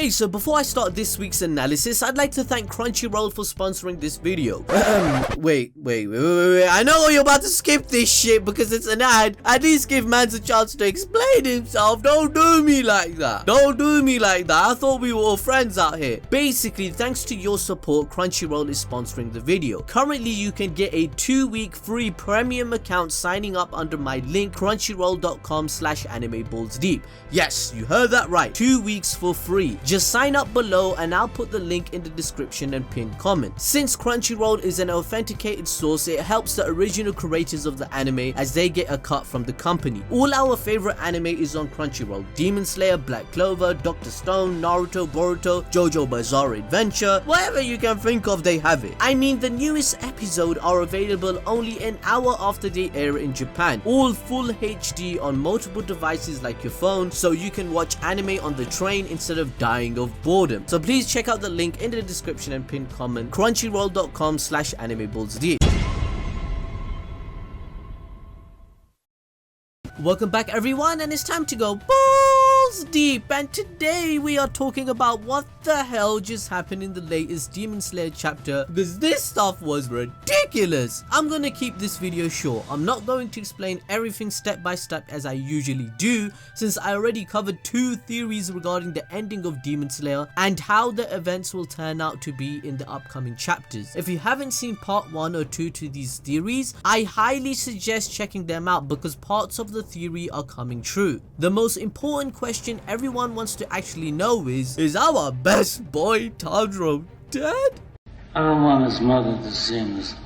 Okay, so before I start this week's analysis, I'd like to thank Crunchyroll for sponsoring this video. Wait. I know you're about to skip this shit because it's an ad. At least give Mans a chance to explain himself. Don't do me like that. I thought we were all friends out here. Basically, thanks to your support, Crunchyroll is sponsoring the video. Currently, you can get a 2-week free premium account signing up under my link crunchyroll.com/animeballsdeep. Yes, you heard that right. 2 weeks for free. Just sign up below and I'll put the link in the description and pinned comment. Since Crunchyroll is an authenticated source, it helps the original creators of the anime as they get a cut from the company. All our favorite anime is on Crunchyroll. Demon Slayer, Black Clover, Dr. Stone, Naruto, Boruto, JoJo Bizarre Adventure, whatever you can think of, they have it. I mean, the newest episodes are available only an hour after they air in Japan. All full HD on multiple devices like your phone, so you can watch anime on the train instead of dying of boredom. So please check out the link in the description and pinned comment, crunchyroll.com/animeballsdeep. Welcome back everyone, and it's time to go balls deep, and today we are talking about what the hell just happened in the latest Demon Slayer chapter, because this stuff was ridiculous. I'm gonna keep this video short. I'm not going to explain everything step by step as I usually do, since I already covered 2 theories regarding the ending of Demon Slayer and how the events will turn out to be in the upcoming chapters. If you haven't seen part 1 or 2 to these theories, I highly suggest checking them out because parts of the theory are coming true. The most important question everyone wants to actually know is our best boy Tanjiro dead? I don't want his mother to see him this way.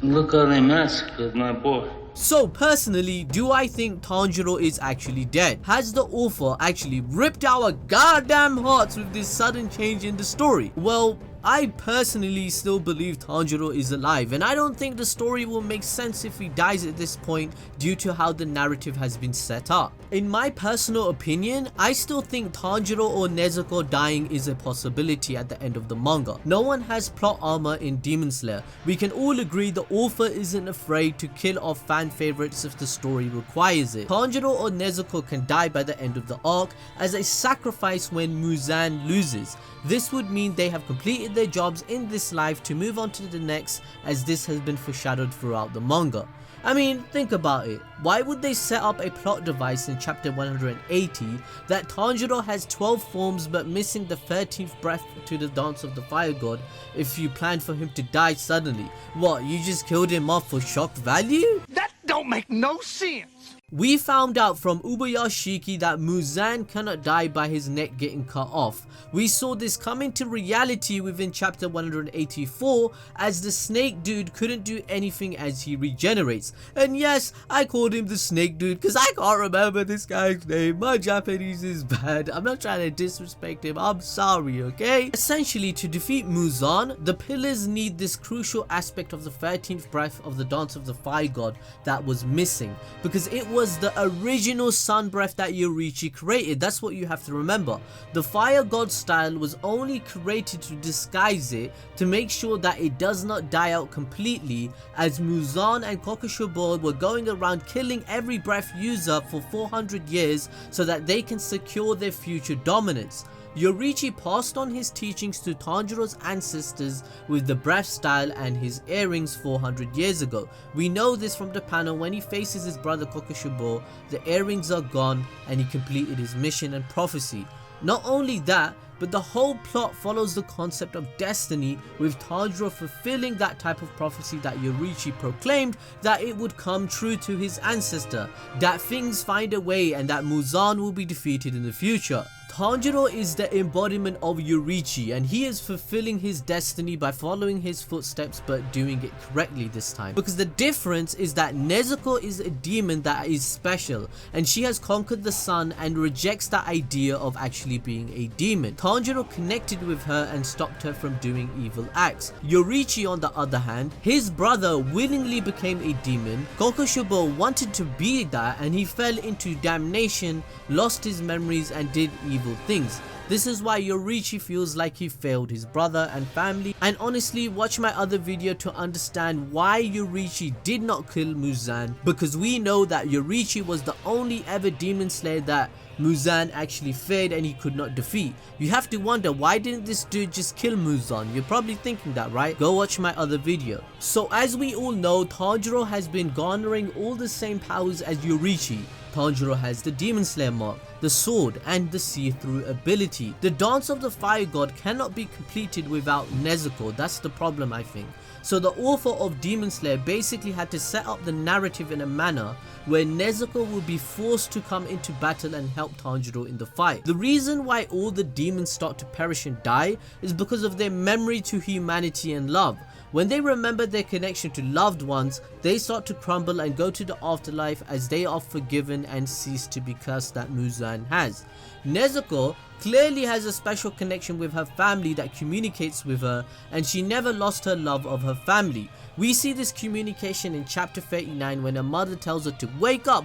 Look how they massacred my boy. So personally, do I think Tanjiro is actually dead? Has the author actually ripped our goddamn hearts with this sudden change in the story? Well, I personally still believe Tanjiro is alive, and I don't think the story will make sense if he dies at this point due to how the narrative has been set up. In my personal opinion, I still think Tanjiro or Nezuko dying is a possibility at the end of the manga. No one has plot armor in Demon Slayer. We can all agree the author isn't afraid to kill off fan favorites if the story requires it. Tanjiro or Nezuko can die by the end of the arc as a sacrifice when Muzan loses. This would mean they have completed their jobs in this life to move on to the next, as this has been foreshadowed throughout the manga. I mean, think about it. Why would they set up a plot device in chapter 180 that Tanjiro has 12 forms but missing the 13th breath to the dance of the fire god if you planned for him to die suddenly? What, you just killed him off for shock value? That don't make no sense. We found out from Ubayashiki that Muzan cannot die by his neck getting cut off. We saw this come into reality within chapter 184 as the snake dude couldn't do anything as he regenerates. And yes, I called him the snake dude because I can't remember this guy's name. My Japanese is bad. I'm not trying to disrespect him. I'm sorry, okay? Essentially, to defeat Muzan, the pillars need this crucial aspect of the 13th breath of the dance of the fire god that was missing, because it was the original sun breath that Yoriichi created. That's what you have to remember. The fire god style was only created to disguise it, to make sure that it does not die out completely, as Muzan and Kokushibo were going around killing every breath user for 400 years so that they can secure their future dominance. Yoriichi passed on his teachings to Tanjiro's ancestors with the breath style and his earrings 400 years ago. We know this from the panel when he faces his brother Kokushibo, the earrings are gone and he completed his mission and prophecy. Not only that, but the whole plot follows the concept of destiny, with Tanjiro fulfilling that type of prophecy that Yoriichi proclaimed, that it would come true to his ancestor, that things find a way and that Muzan will be defeated in the future. Tanjiro is the embodiment of Yoriichi, and he is fulfilling his destiny by following his footsteps but doing it correctly this time. Because the difference is that Nezuko is a demon that is special, and she has conquered the sun and rejects the idea of actually being a demon. Tanjiro connected with her and stopped her from doing evil acts. Yoriichi, on the other hand, his brother willingly became a demon. Kokushibo wanted to be that and he fell into damnation, lost his memories and did evil things. This is why Yoriichi feels like he failed his brother and family. And honestly, watch my other video to understand why Yoriichi did not kill Muzan, because we know that Yoriichi was the only ever demon slayer that Muzan actually feared and he could not defeat. You have to wonder, why didn't this dude just kill Muzan? You're probably thinking that, right? Go watch my other video. So as we all know, Tanjiro has been garnering all the same powers as Yoriichi. Tanjiro has the Demon Slayer mark, the sword, and the see-through ability. The Dance of the Fire God cannot be completed without Nezuko. That's the problem, I think. So the author of Demon Slayer basically had to set up the narrative in a manner where Nezuko will be forced to come into battle and help Tanjiro in the fight. The reason why all the demons start to perish and die is because of their memory to humanity and love. When they remember their connection to loved ones, they start to crumble and go to the afterlife as they are forgiven and cease to be cursed that Muzan has. Nezuko clearly has a special connection with her family that communicates with her, and she never lost her love of her family. We see this communication in chapter 39 when her mother tells her to wake up,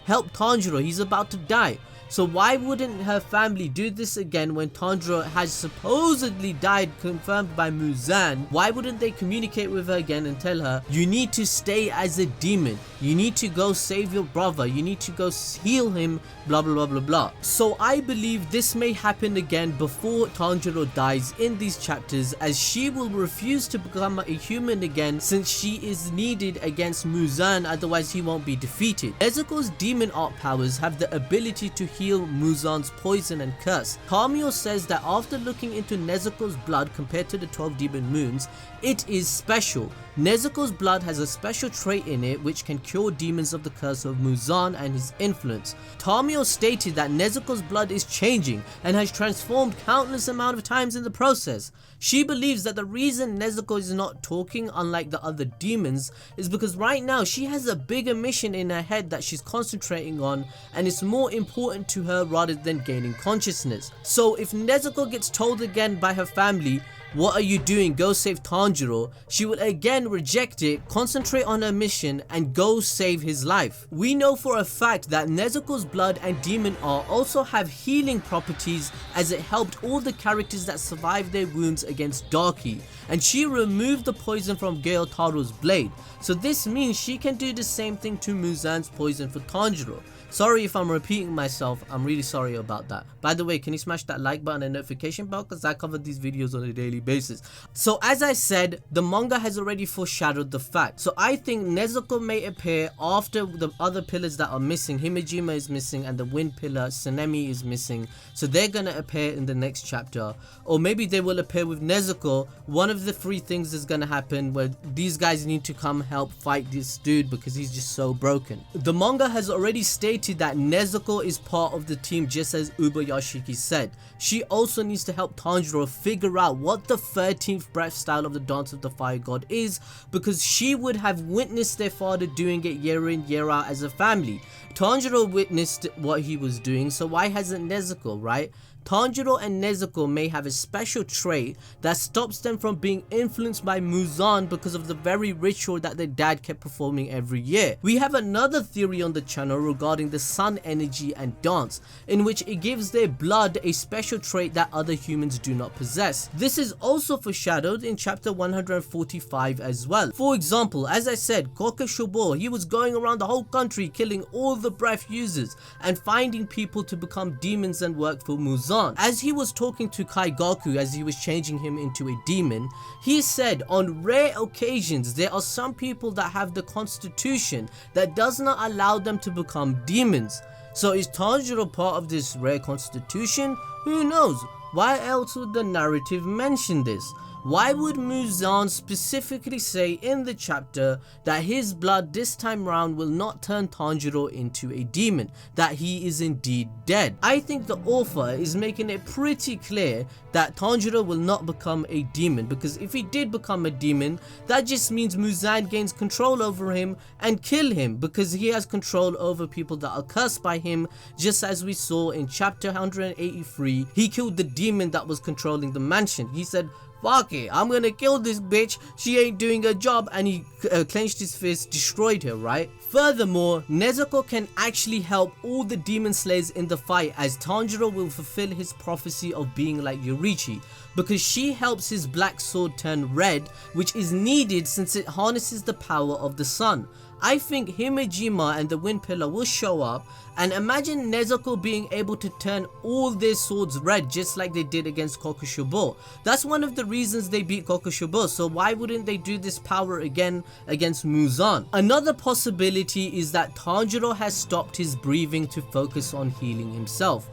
help Tanjiro, he's about to die. So why wouldn't her family do this again when Tanjiro has supposedly died, confirmed by Muzan? Why wouldn't they communicate with her again and tell her, you need to stay as a demon, you need to go save your brother, you need to go heal him, blah blah blah blah blah. So I believe this may happen again before Tanjiro dies in these chapters, as she will refuse to become a human again since she is needed against Muzan, otherwise he won't be defeated. Nezuko's demon art powers have the ability to heal Muzan's poison and curse. Kamio says that after looking into Nezuko's blood compared to the 12 demon moons, it is special. Nezuko's blood has a special trait in it which can cure demons of the curse of Muzan and his influence. Tamio stated that Nezuko's blood is changing and has transformed countless amount of times in the process. She believes that the reason Nezuko is not talking unlike the other demons is because right now she has a bigger mission in her head that she's concentrating on, and it's more important to her rather than gaining consciousness. So if Nezuko gets told again by her family, what are you doing, go save Tanjiro, she will again reject it, concentrate on her mission, and go save his life. We know for a fact that Nezuko's blood and demon art also have healing properties, as it helped all the characters that survived their wounds against Darky, and she removed the poison from Gyotaro's blade. So this means she can do the same thing to Muzan's poison for Tanjiro. Sorry if I'm repeating myself, I'm really sorry about that. By the way, can you smash that like button and notification bell, because I cover these videos on a daily basis. So as I said, the manga has already foreshadowed the fact. So I think Nezuko may appear after the other pillars that are missing. Himejima is missing and the wind pillar, Tsunemi, is missing. So they're gonna appear in the next chapter. Or maybe they will appear with Nezuko. One of the three things is gonna happen where these guys need to come help fight this dude because he's just so broken. The manga has already stated that Nezuko is part of the team, just as Ubayashiki said. She also needs to help Tanjiro figure out what the 13th breath style of the Dance of the Fire God is, because she would have witnessed their father doing it year in year out as a family. Tanjiro witnessed what he was doing, so why hasn't Nezuko, right? Tanjiro and Nezuko may have a special trait that stops them from being influenced by Muzan because of the very ritual that their dad kept performing every year. We have another theory on the channel regarding the sun energy and dance, in which it gives their blood a special trait that other humans do not possess. This is also foreshadowed in chapter 145 as well. For example, as I said, Koke Shobo, he was going around the whole country killing all the breath users and finding people to become demons and work for Muzan. As he was talking to Kaigaku as he was changing him into a demon, he said on rare occasions there are some people that have the constitution that does not allow them to become demons. So is Tanjiro part of this rare constitution? Who knows? Why else would the narrative mention this? Why would Muzan specifically say in the chapter that his blood this time round will not turn Tanjiro into a demon, that he is indeed dead? I think the author is making it pretty clear that Tanjiro will not become a demon, because if he did become a demon, that just means Muzan gains control over him and kill him, because he has control over people that are cursed by him, just as we saw in chapter 183. He killed the demon that was controlling the mansion. He said, fuck it, I'm gonna kill this bitch, she ain't doing her job, and he clenched his fist, destroyed her, right? Furthermore, Nezuko can actually help all the demon slayers in the fight, as Tanjiro will fulfill his prophecy of being like Yoriichi, because she helps his black sword turn red, which is needed since it harnesses the power of the sun. I think Himejima and the Wind Pillar will show up, and imagine Nezuko being able to turn all their swords red just like they did against Kokushibo. That's one of the reasons they beat Kokushibo, so why wouldn't they do this power again against Muzan? Another possibility is that Tanjiro has stopped his breathing to focus on healing himself.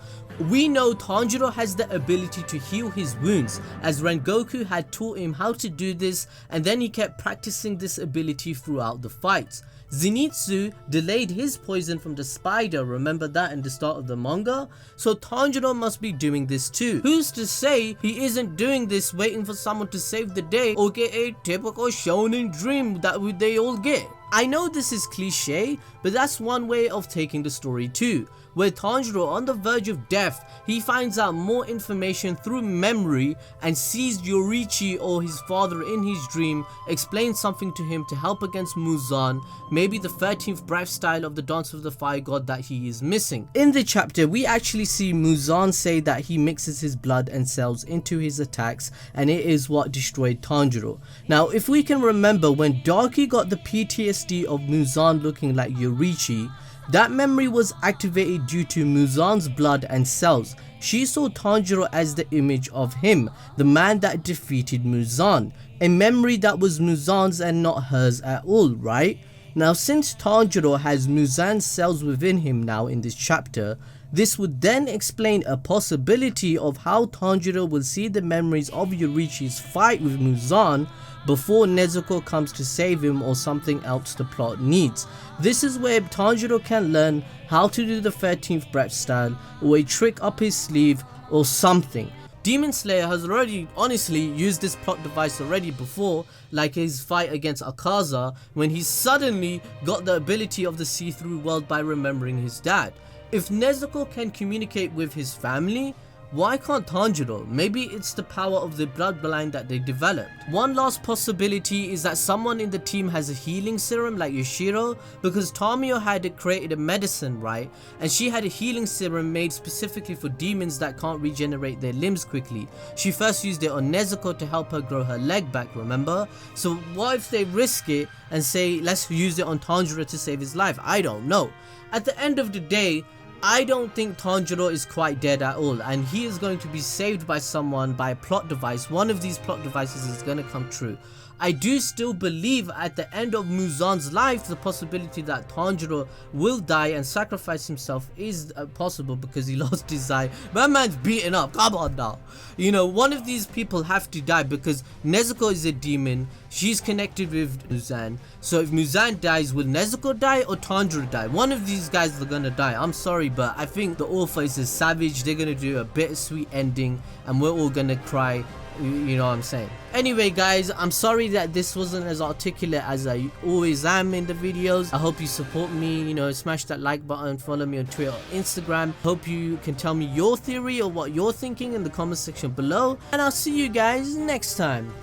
We know Tanjiro has the ability to heal his wounds, as Rengoku had taught him how to do this, and then he kept practicing this ability throughout the fights. Zenitsu delayed his poison from the spider, remember that in the start of the manga? So Tanjiro must be doing this too. Who's to say he isn't doing this waiting for someone to save the day or get a typical shonen dream that they all get? I know this is cliche, but that's one way of taking the story too, where Tanjiro, on the verge of death, he finds out more information through memory and sees Yoriichi or his father in his dream explain something to him to help against Muzan, maybe the 13th breath style of the Dance of the Fire God that he is missing. In the chapter, we actually see Muzan say that he mixes his blood and cells into his attacks, and it is what destroyed Tanjiro. Now, if we can remember, when Darky got the PTSD of Muzan looking like Yoriichi, that memory was activated due to Muzan's blood and cells. She saw Tanjiro as the image of him, the man that defeated Muzan, a memory that was Muzan's and not hers at all, right? Now, since Tanjiro has Muzan's cells within him now in this chapter, this would then explain a possibility of how Tanjiro will see the memories of Yoriichi's fight with Muzan before Nezuko comes to save him or something else the plot needs. This is where Tanjiro can learn how to do the 13th breath style or a trick up his sleeve or something. Demon Slayer has already honestly used this plot device already before, like his fight against Akaza when he suddenly got the ability of the see-through world by remembering his dad. If Nezuko can communicate with his family, why can't Tanjiro? Maybe it's the power of the bloodline that they developed. One last possibility is that someone in the team has a healing serum like Yoshiro, because Tamio had created a medicine, right? And she had a healing serum made specifically for demons that can't regenerate their limbs quickly. She first used it on Nezuko to help her grow her leg back, remember? So what if they risk it and say, let's use it on Tanjiro to save his life? I don't know. At the end of the day, I don't think Tanjiro is quite dead at all, and he is going to be saved by someone, by a plot device. One of these plot devices is going to come true. I do still believe at the end of Muzan's life, the possibility that Tanjiro will die and sacrifice himself is possible because he lost his eye. That man's beaten up, come on now. You know, one of these people have to die because Nezuko is a demon. She's connected with Muzan. So if Muzan dies, will Nezuko die or Tanjiro die? One of these guys are gonna die. I'm sorry, but I think the author is a savage. They're gonna do a bittersweet ending and we're all gonna cry. You know what I'm saying? Anyway guys, I'm sorry that this wasn't as articulate as I always am in the videos. I hope you support me, you know, smash that like button, follow me on Twitter or Instagram. Hope you can tell me your theory or what you're thinking in the comment section below, and I'll see you guys next time.